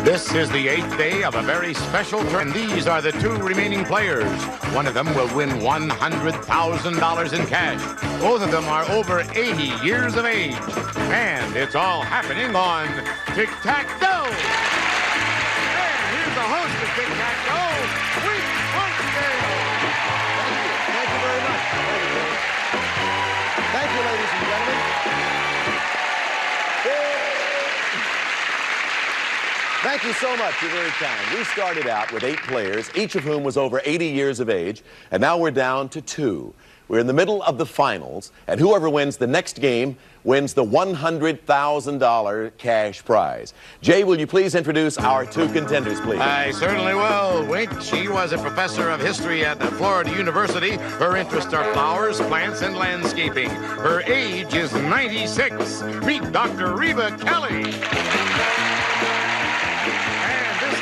This is the 8th day of a very special turn. These are the 2 remaining players. One of them will win $100,000 in cash. Both of them are over 80 years of age. And it's all happening on Tic-Tac-Toe. And here's the host of Tic-Tac-Toe, Wink Martindale. Thank you very much. Thank you, ladies and gentlemen. Thank you so much. You're very kind. We started out with 8 players, each of whom was over 80 years of age, and now we're down to 2. We're in the middle of the finals, and whoever wins the next game wins the $100,000 cash prize. Jay, will you please introduce our 2 contenders, please? I certainly will, Wink. She was a professor of history at Florida University. Her interests are flowers, plants, and landscaping. Her age is 96. Meet Dr. Reba Kelley.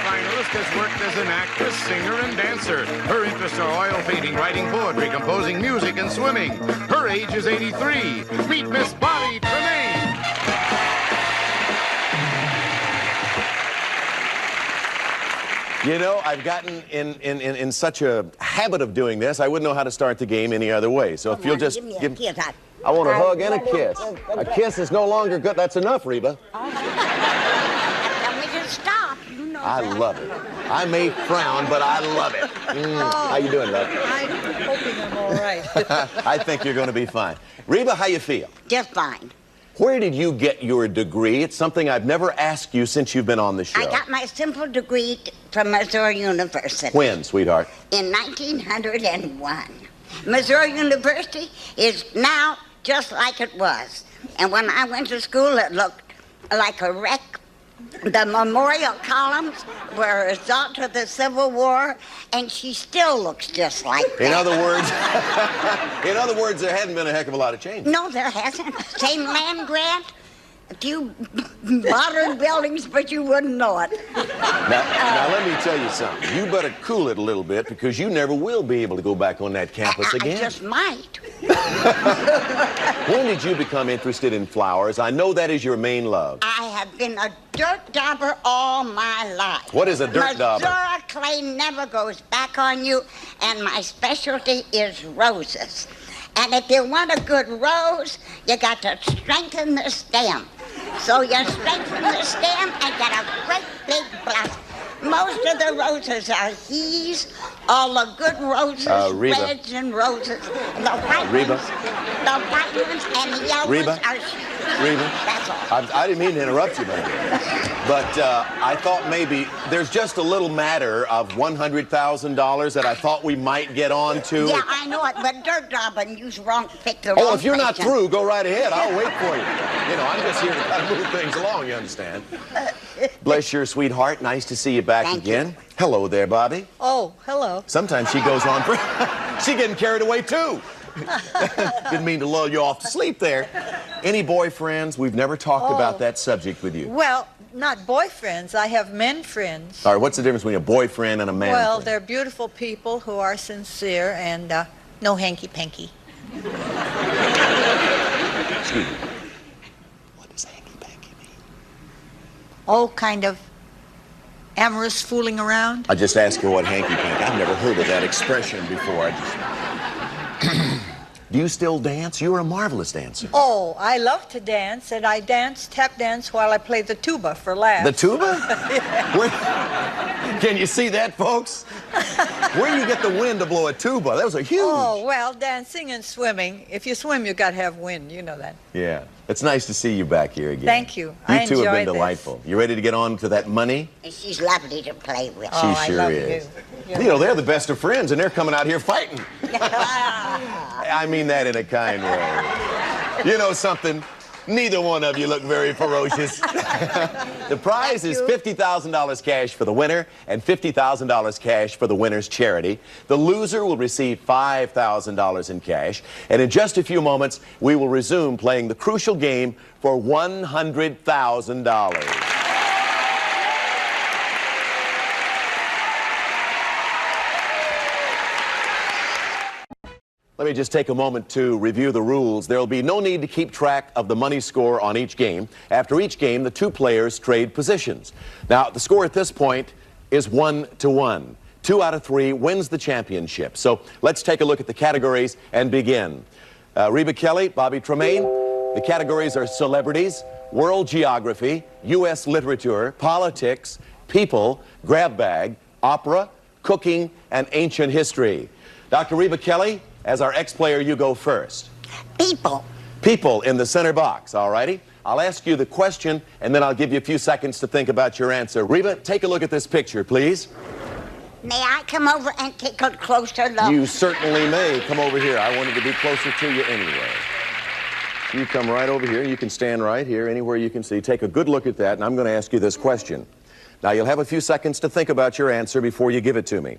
Finalist has worked as an actress, singer, and dancer. Her interests are oil painting, writing poetry, composing music, and swimming. Her age is 83. Meet Miss Bobbi Tremain. You know, I've gotten in such a habit of doing this, I wouldn't know how to start the game any other way. So if you'll just give me a kiss. I want a hug and a kiss. A kiss is no longer good. That's enough, Reba. Tell me to stop. You know I love it. I may frown, but I love it. How you doing, love? I'm hoping I'm all right. I think you're going to be fine. Reba, how you feel? Just fine. Where did you get your degree? It's something I've never asked you since you've been on the show. I got my simple degree from Missouri University. When, sweetheart? In 1901. Missouri University is now just like it was. And when I went to school, it looked like a wreck. The memorial columns were a result of the Civil War, and she still looks just like that. In other words, there hadn't been a heck of a lot of change. No, there hasn't. Same land grant, a few modern buildings, but you wouldn't know it. Now, let me tell you something. You better cool it a little bit, because you never will be able to go back on that campus again. I just might. When did you become interested in flowers? I know that is your main love. I have been a dirt dauber all my life. What is a dirt dauber? Missouri clay never goes back on you, and my specialty is roses. And if you want a good rose, you got to strengthen the stem. So you strengthen the stem and get a great big blossom. Most of the roses are he's, all the good roses, reds and roses, and the white ones and the yellow ones are Reba, that's all. I didn't mean to interrupt you, baby. But I thought maybe there's just a little matter of $100,000 that I thought we might get on to. Yeah, I know it, but dirt daubing, you picked the wrong Oh, if you're not patient. through, go right ahead. I'll wait for you. You know, I'm just here to kind of move things along, you understand? Bless your sweetheart. Nice to see you back again. Hello there, Bobby. Oh, hello. Sometimes she goes on for... She's getting carried away, too. Didn't mean to lull you off to sleep there. Any boyfriends? We've never talked about that subject with you. Well, not boyfriends. I have men friends. All right, what's the difference between a boyfriend and a man Well, friend? they're beautiful people who are sincere and no hanky-panky. Excuse me. What does hanky-panky mean? Oh, kind of amorous fooling around. I just asked her what hanky-panky. I've never heard of that expression before. Do you still dance? You're a marvelous dancer. Oh, I love to dance, and I tap dance while I play the tuba for laughs. The tuba? Where, can you see that, folks? Where do you get the wind to blow a tuba? Those are huge. Oh, well, dancing and swimming. If you swim, you got to have wind. You know that. Yeah. It's nice to see you back here again. Thank you. You two have been enjoy delightful. You ready to get on to that money? She's lovely to play with. Oh, She sure I love is. You. You know, they're the best of friends, and they're coming out here fighting. I mean that in a kind way. You know something? Neither one of you look very ferocious. The prize is $50,000 cash for the winner and $50,000 cash for the winner's charity. The loser will receive $5,000 in cash. And in just a few moments, we will resume playing the crucial game for $100,000. Let me just take a moment to review the rules. There will be no need to keep track of the money score on each game. After each game, the two players trade positions. Now, the score at this point is 1-1. 2 out of 3 wins the championship. So let's take a look at the categories and begin. Reba Kelley, Bobbi Tremain. The categories are celebrities, world geography, U.S. literature, politics, people, grab bag, opera, cooking, and ancient history. Dr. Reba Kelley, as our ex-player, you go first. People. People in the center box, all righty? I'll ask you the question, and then I'll give you a few seconds to think about your answer. Reba, take a look at this picture, please. May I come over and take a closer look? You certainly may. Come over here. I wanted to be closer to you anyway. You come right over here. You can stand right here, anywhere you can see. Take a good look at that, and I'm going to ask you this question. Now, you'll have a few seconds to think about your answer before you give it to me.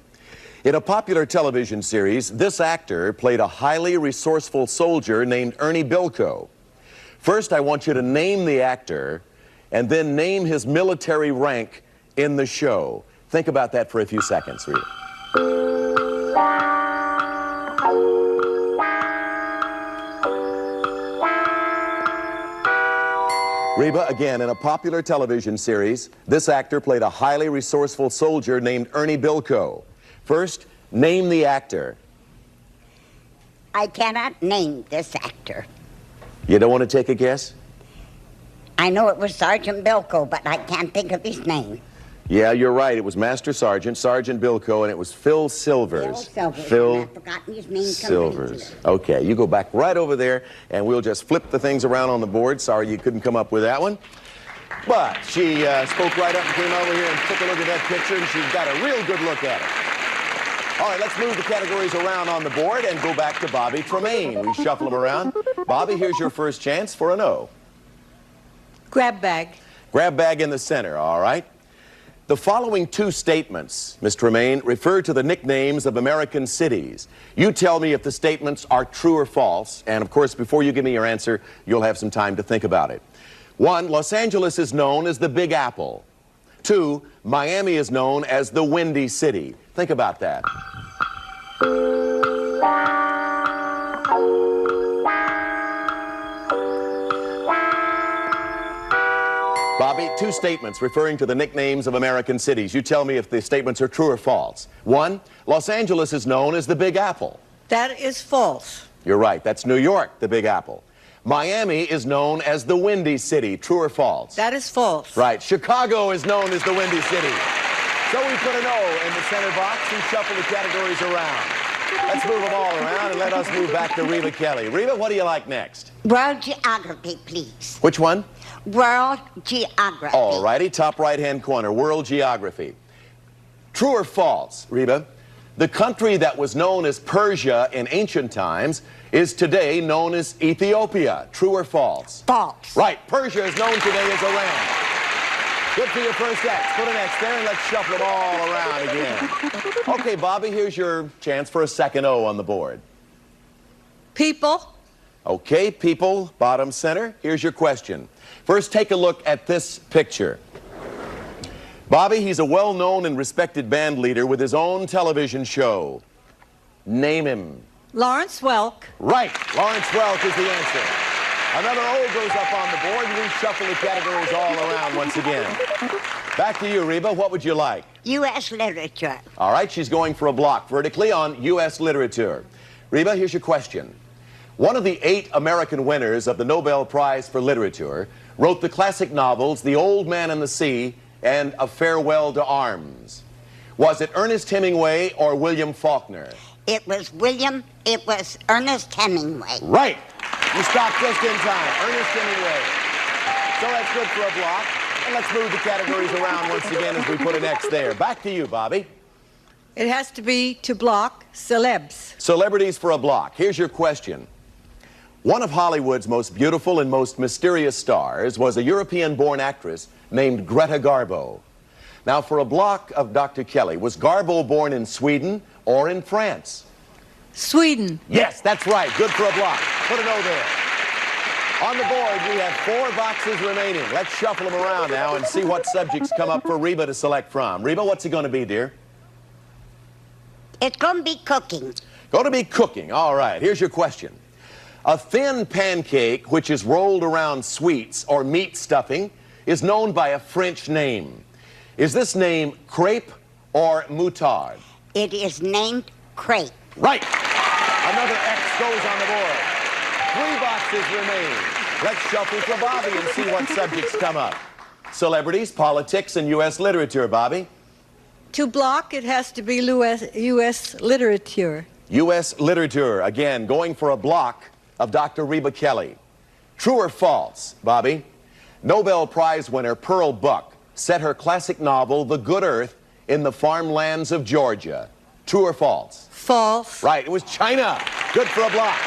In a popular television series, this actor played a highly resourceful soldier named Ernie Bilko. First, I want you to name the actor, and then name his military rank in the show. Think about that for a few seconds, Rita. Reba, again, in a popular television series, this actor played a highly resourceful soldier named Ernie Bilko. First, name the actor. I cannot name this actor. You don't want to take a guess? I know it was Sergeant Bilko, but I can't think of his name. Yeah, you're right. It was Master Sergeant, Sergeant Bilko, and it was Phil Silvers. Phil Silvers. Phil I've forgotten his name Silvers. completely. Okay, you go back right over there, and we'll just flip the things around on the board. Sorry you couldn't come up with that one. But she spoke right up and came over here and took a look at that picture, and she's got a real good look at it. All right, let's move the categories around on the board and go back to Bobbi Tremain. We shuffle them around. Bobbi, here's your first chance for an O. Grab bag. Grab bag in the center, all right? The following two statements, Miss Tremain, refer to the nicknames of American cities. You tell me if the statements are true or false, and of course, before you give me your answer, you'll have some time to think about it. 1, Los Angeles is known as the Big Apple. 2, Miami is known as the Windy City. Think about that. Bobbi, two statements referring to the nicknames of American cities. You tell me if the statements are true or false. 1, Los Angeles is known as the Big Apple. That is false. You're right. That's New York, the Big Apple. Miami is known as the Windy City. True or false? That is false. Right. Chicago is known as the Windy City. So we put an O in the center box and shuffle the categories around. Let's move them all around and let us move back to Reba Kelley. Reba, what do you like next? World geography, please. Which one? World geography. All righty, top right-hand corner, world geography. True or false, Reba? The country that was known as Persia in ancient times is today known as Ethiopia. True or false? False. Right, Persia is known today as Iran. Good for your first X. Put an X there and let's shuffle them all around again. Okay, Bobbi, here's your chance for a second O on the board. People. Okay, people, bottom center. Here's your question. First, take a look at this picture. Bobbi, he's a well-known and respected band leader with his own television show. Name him. Lawrence Welk. Right, Lawrence Welk is the answer. Another O goes up on the board, and we shuffle the categories all around once again. Back to you, Reba. What would you like? U.S. literature. All right, she's going for a block vertically on U.S. literature. Reba, here's your question. One of the 8 American winners of the Nobel Prize for Literature wrote the classic novels The Old Man and the Sea and A Farewell to Arms. Was it Ernest Hemingway or William Faulkner? It was Ernest Hemingway. Right. You stopped just in time. Ernest Hemingway. So that's good for a block. And let's move the categories around once again as we put an X there. Back to you, Bobbi. It has to be to block celebs. Celebrities for a block. Here's your question. One of Hollywood's most beautiful and most mysterious stars was a European-born actress named Greta Garbo. Now, for a block of Dr. Kelley, was Garbo born in Sweden or in France? Sweden. Yes, that's right. Good for a block. Put an O there. On the board, we have 4 boxes remaining. Let's shuffle them around now and see what subjects come up for Reba to select from. Reba, what's it going to be, dear? It's going to be cooking. Going to be cooking. All right, here's your question. A thin pancake, which is rolled around sweets or meat stuffing, is known by a French name. Is this name crepe or moutarde? It is named crepe. Right. Another X goes on the board. 3 boxes remain. Let's shuffle for Bobby and see what subjects come up. Celebrities, politics, and U.S. literature, Bobby. To block, it has to be U.S. literature. U.S. literature, again, going for a block of Dr. Reba Kelley. True or false, Bobby? Nobel Prize winner Pearl Buck set her classic novel, The Good Earth, in the farmlands of Georgia. True or false? False. Right, it was China. Good for a block.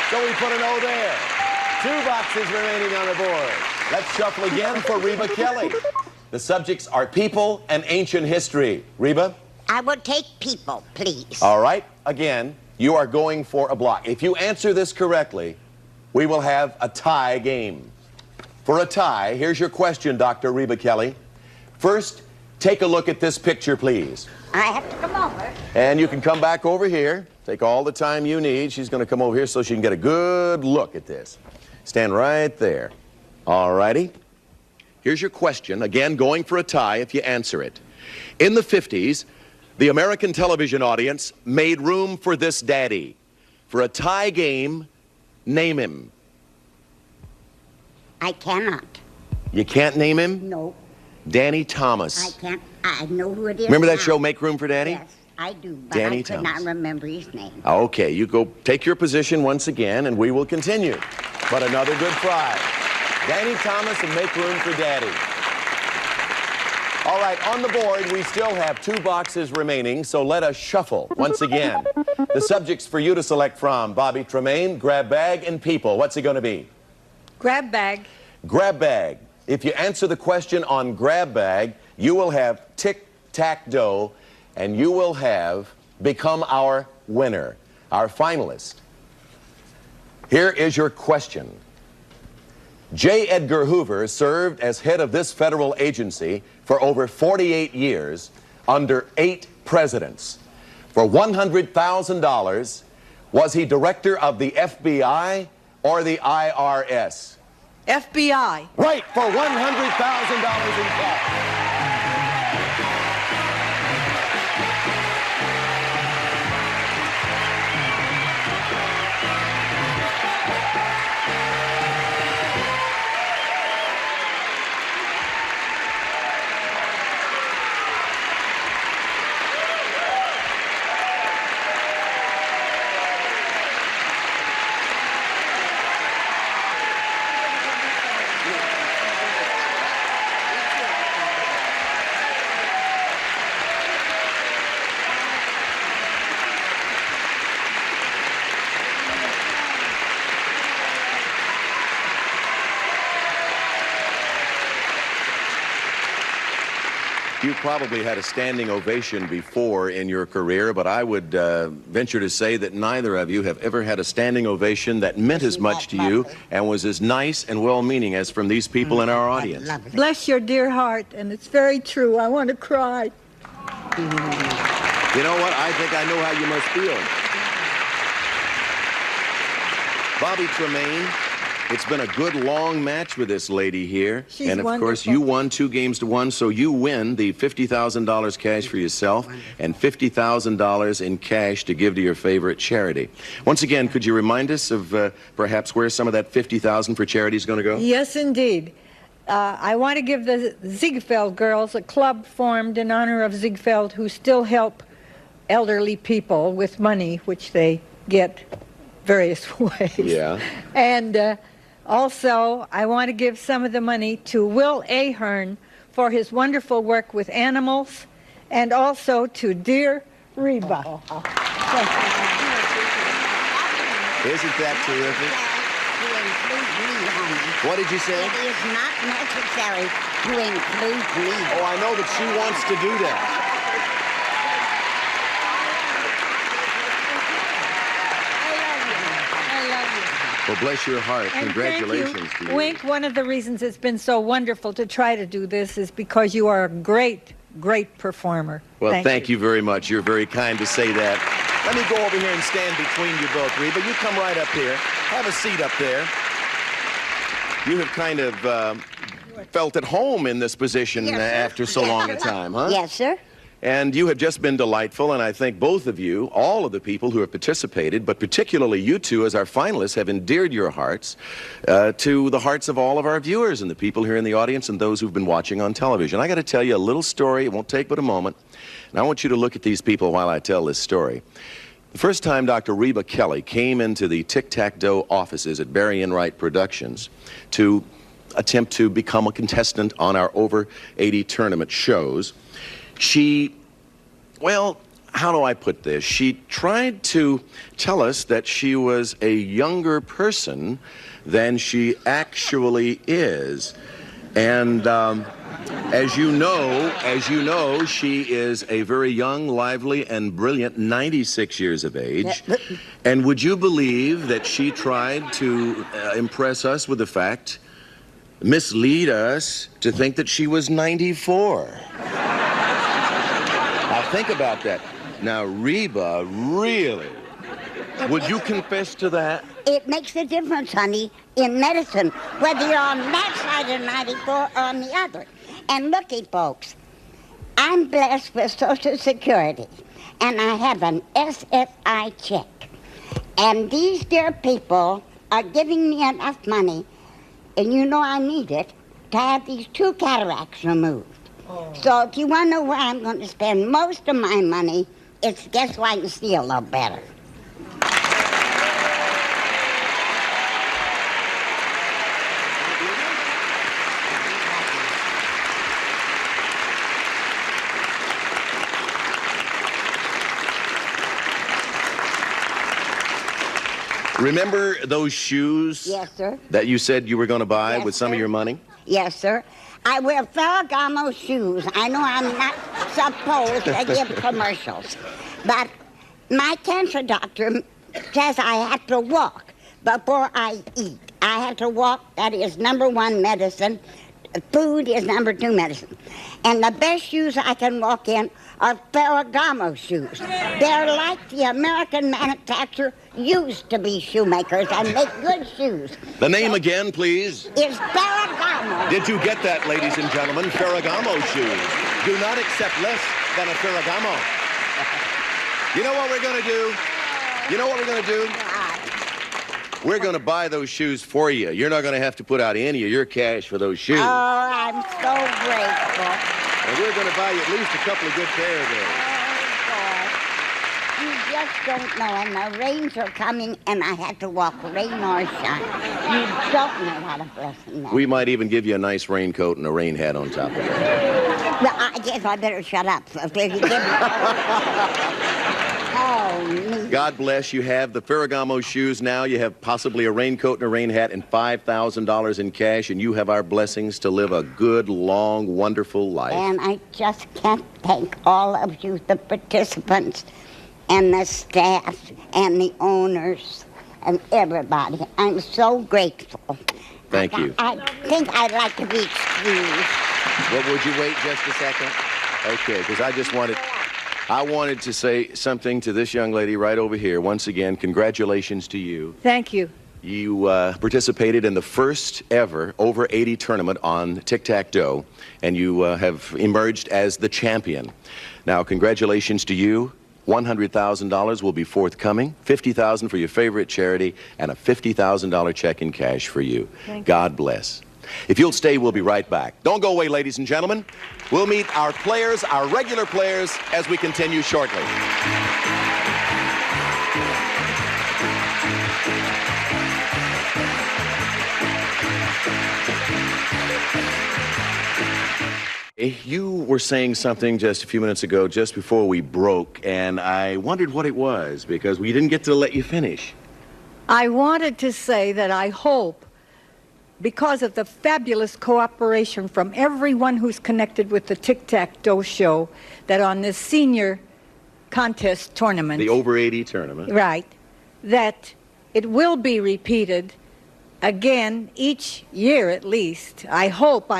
So we put an O there. 2 boxes remaining on the board. Let's shuffle again for Reba Kelley. The subjects are people and ancient history. Reba? I will take people, please. All right, again, you are going for a block. If you answer this correctly, we will have a tie game. For a tie, here's your question, Dr. Reba Kelley. First, take a look at this picture, please. I have to come over. And you can come back over here. Take all the time you need. She's going to come over here so she can get a good look at this. Stand right there. All righty. Here's your question, again, going for a tie if you answer it. In the 50s, the American television audience made room for this daddy. For a tie game, name him. I cannot. You can't name him? No, Danny Thomas. I can't. I know who it is. Remember that now. show, Make Room for Daddy? Yes, I do, but Danny I could Thomas. not remember his name. Okay, you go take your position once again, and we will continue. But another good prize. Danny Thomas and Make Room for Daddy. All right, on the board, we still have 2 boxes remaining, so let us shuffle once again. The subjects for you to select from: Bobbi Tremain, grab bag, and people. What's it going to be? Grab bag. Grab bag. If you answer the question on grab bag, you will have tic-tac-toe, and you will have become our winner, our finalist. Here is your question. J. Edgar Hoover served as head of this federal agency for over 48 years under 8 presidents. For $100,000, was he director of the FBI or the IRS? FBI. Right, for $100,000 in cash. You probably had a standing ovation before in your career, but I would venture to say that neither of you have ever had a standing ovation that meant as much to you and was as nice and well-meaning as from these people in our audience. Bless your dear heart, and it's very true. I want to cry. You know what? I think I know how you must feel. Bobbi Tremain, it's been a good long match with this lady here. She's and of course, wonderful. you won 2 games to 1, so you win the $50,000 cash for yourself and $50,000 in cash to give to your favorite charity. Once again, could you remind us of perhaps where some of that $50,000 for charity is going to go? Yes, indeed. I want to give the Ziegfeld girls, a club formed in honor of Ziegfeld, who still help elderly people with money, which they get various ways. Yeah. And also, I want to give some of the money to Will Ahern for his wonderful work with animals, and also to dear Reba. Isn't that terrific? What did you say? It is not necessary to include me. Oh, I know that she wants to do that. Well, bless your heart. And Congratulations thank to you. you. Wink, one of the reasons it's been so wonderful to try to do this is because you are a great, great performer. Well, thank you very much. You're very kind to say that. Let me go over here and stand between you both, Reba. You come right up here. Have a seat up there. You have kind of felt at home in this position after so long a time, huh? Yes, sir. And you have just been delightful, and I think both of you, all of the people who have participated, but particularly you two as our finalists, have endeared your hearts to the hearts of all of our viewers and the people here in the audience and those who've been watching on television. I got to tell you a little story. It won't take but a moment. And I want you to look at these people while I tell this story. The first time Dr. Reba Kelley came into the Tic-Tac-Dough offices at Barry Enright Productions to attempt to become a contestant on our over 80 tournament shows, she, well, how do I put this? She tried to tell us that she was a younger person than she actually is. And as you know, she is a very young, lively, and brilliant 96 years of age. And would you believe that she tried to impress us with the fact, mislead us to think that she was 94? Now think about that. Now, Reba, really? Would you confess to that? It makes a difference, honey, in medicine, whether you're on that side of 94 or on the other. And looky, folks, I'm blessed with Social Security, and I have an SSI check. And these dear people are giving me enough money, and you know I need it, to have these 2 cataracts removed. So if you want to know where I'm going to spend most of my money, it's guess so I can see a little better. Remember those shoes? Yes, sir. That you said you were going to buy with some of your money? Yes, sir. I wear Ferragamo shoes. I know I'm not supposed to give commercials, but my cancer doctor says I have to walk before I eat. I have to walk. That is #1 medicine. Food is #2 medicine. And the best shoes I can walk in are Ferragamo shoes. They're like the American manufacturer used to be shoemakers and make good shoes. The name again, please. Is Ferragamo. Did you get that, ladies and gentlemen? Ferragamo shoes. Do not accept less than a Ferragamo. You know what we're going to do? You know what we're going to do? We're going to buy those shoes for you. You're not going to have to put out any of your cash for those shoes. Oh, I'm so grateful. And we're going to buy you at least a couple of good pair of those. Oh, boy. You just don't know. And the rains are coming, and I have to walk rain or shine. You don't know what a blessing that is. We might even give you a nice raincoat and a rain hat on top of it. Well, I guess I better shut up. If you give me... Oh, me. God bless. You have the Ferragamo shoes now. You have possibly a raincoat and a rain hat and $5,000 in cash, and you have our blessings to live a good, long, wonderful life. And I just can't thank all of you, the participants, and the staff, and the owners, and everybody. I'm so grateful. Thank you. I think I'd like to be excused. Well, would you wait just a second? Okay, because I wanted to say something to this young lady right over here. Once again, congratulations to you. Thank you. You participated in the first ever over 80 tournament on Tic-Tac-Dough, and you have emerged as the champion. Now, congratulations to you. $100,000 will be forthcoming, $50,000 for your favorite charity, and a $50,000 check in cash for you. God bless. If you'll stay, we'll be right back. Don't go away, ladies and gentlemen. We'll meet our players, our regular players, as we continue shortly. You were saying something just a few minutes ago, just before we broke, and I wondered what it was, because we didn't get to let you finish. I wanted to say that I hope, because of the fabulous cooperation from everyone who's connected with the Tic-Tac-Dough show, that on this senior contest tournament... The over 80 tournament. Right. That it will be repeated again each year at least. I hope,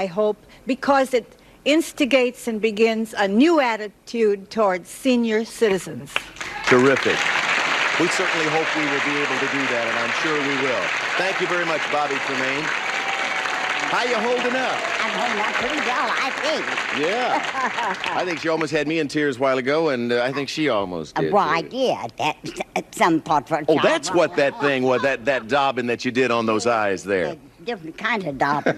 because it instigates and begins a new attitude towards senior citizens. Terrific. We certainly hope we will be able to do that, and I'm sure we will. Thank you very much, Bobbi Tremain. How you holding up? I'm holding up pretty well, I think. Yeah. I think she almost had me in tears a while ago, and I think she almost did. Well, I did. That's some thought for a Oh, child. that's what that thing was, that daubing that you did on those eyes there. Different kind of dauber.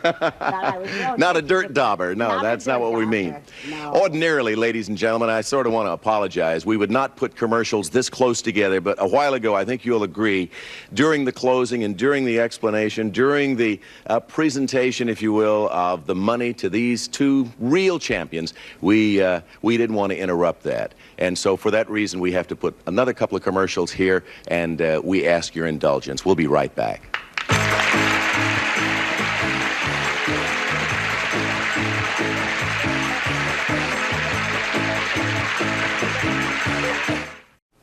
Not a dirt dauber. No, that's not what we mean. No. Ordinarily, ladies and gentlemen, I sort of want to apologize. We would not put commercials this close together, but a while ago, I think you'll agree, during the closing and during the explanation, during the presentation, if you will, of the money to these two real champions, we didn't want to interrupt that. And so for that reason, we have to put another couple of commercials here, and we ask your indulgence. We'll be right back.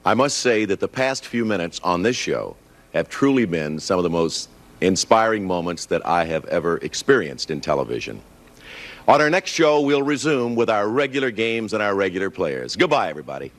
I must say that the past few minutes on this show have truly been some of the most inspiring moments that I have ever experienced in television. On our next show, we'll resume with our regular games and our regular players. Goodbye, everybody.